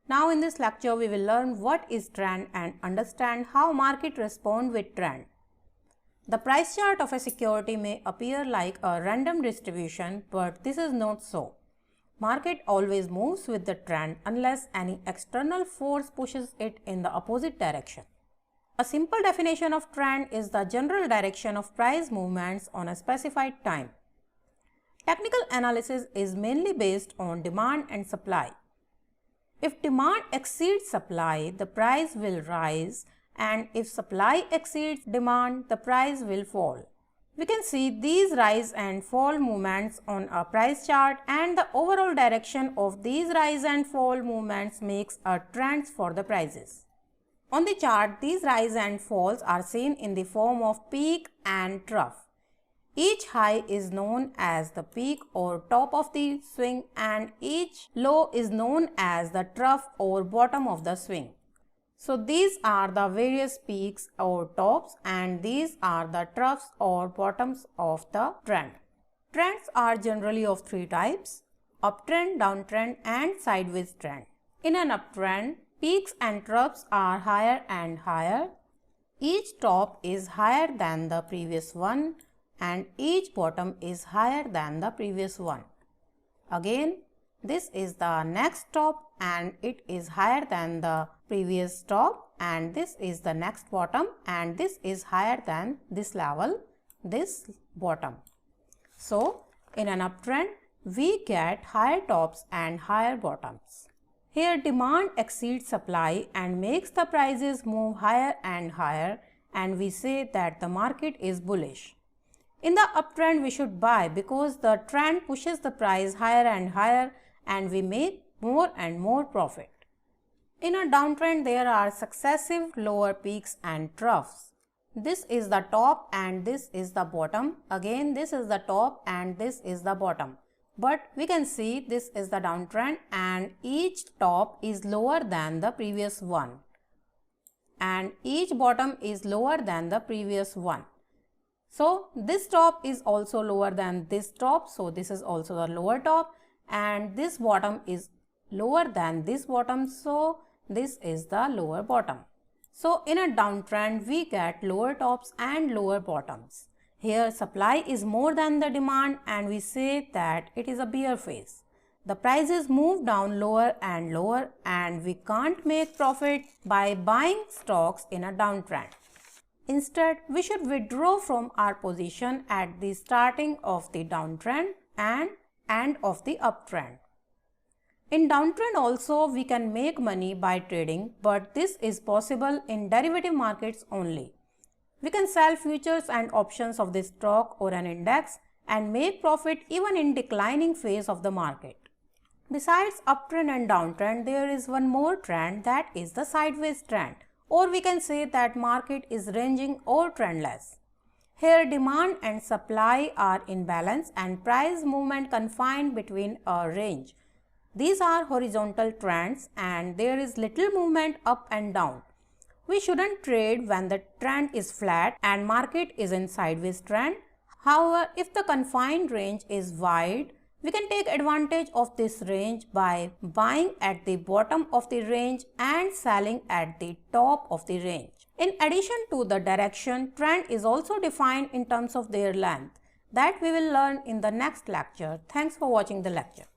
Now in this lecture we will learn what is trend and understand how market respond with trend. The price chart of a security may appear like a random distribution, but this is not so. Market always moves with the trend unless any external force pushes it in the opposite direction. A simple definition of trend is the general direction of price movements on a specified time. Technical analysis is mainly based on demand and supply. If demand exceeds supply, the price will rise, and if supply exceeds demand, the price will fall. We can see these rise and fall movements on a price chart, and the overall direction of these rise and fall movements makes a trend for the prices. On the chart, these rise and falls are seen in the form of peak and trough. Each high is known as the peak or top of the swing, and each low is known as the trough or bottom of the swing. So these are the various peaks or tops, and these are the troughs or bottoms of the trend. Trends are generally of three types: uptrend, downtrend, and sideways trend. In an uptrend, peaks and troughs are higher and higher. Each top is higher than the previous one, and each bottom is higher than the previous one. Again, this is the next top and it is higher than the previous top, and this is the next bottom and this is higher than this level, this bottom. So, in an uptrend, we get higher tops and higher bottoms. Here demand exceeds supply and makes the prices move higher and higher, and we say that the market is bullish. In the uptrend, we should buy because the trend pushes the price higher and higher, and we make more and more profit. In a downtrend, there are successive lower peaks and troughs. This is the top and this is the bottom. Again, this is the top and this is the bottom. But we can see this is the downtrend and each top is lower than the previous one, and each bottom is lower than the previous one. So this top is also lower than this top, so this is also the lower top, and this bottom is lower than this bottom, so this is the lower bottom. So in a downtrend, we get lower tops and lower bottoms. Here supply is more than the demand, and we say that it is a bear phase. The prices move down lower and lower, and we can't make profit by buying stocks in a downtrend. Instead, we should withdraw from our position at the starting of the downtrend and end of the uptrend. In downtrend also, we can make money by trading, but this is possible in derivative markets only. We can sell futures and options of this stock or an index and make profit even in declining phase of the market. Besides uptrend and downtrend, there is one more trend, that is the sideways trend. Or we can say that market is ranging or trendless. Here demand and supply are in balance and price movement confined between a range. These are horizontal trends and there is little movement up and down. We shouldn't trade when the trend is flat and market is in sideways trend. However, if the confined range is wide, we can take advantage of this range by buying at the bottom of the range and selling at the top of the range. In addition to the direction, trend is also defined in terms of their length. That we will learn in the next lecture. Thanks for watching the lecture.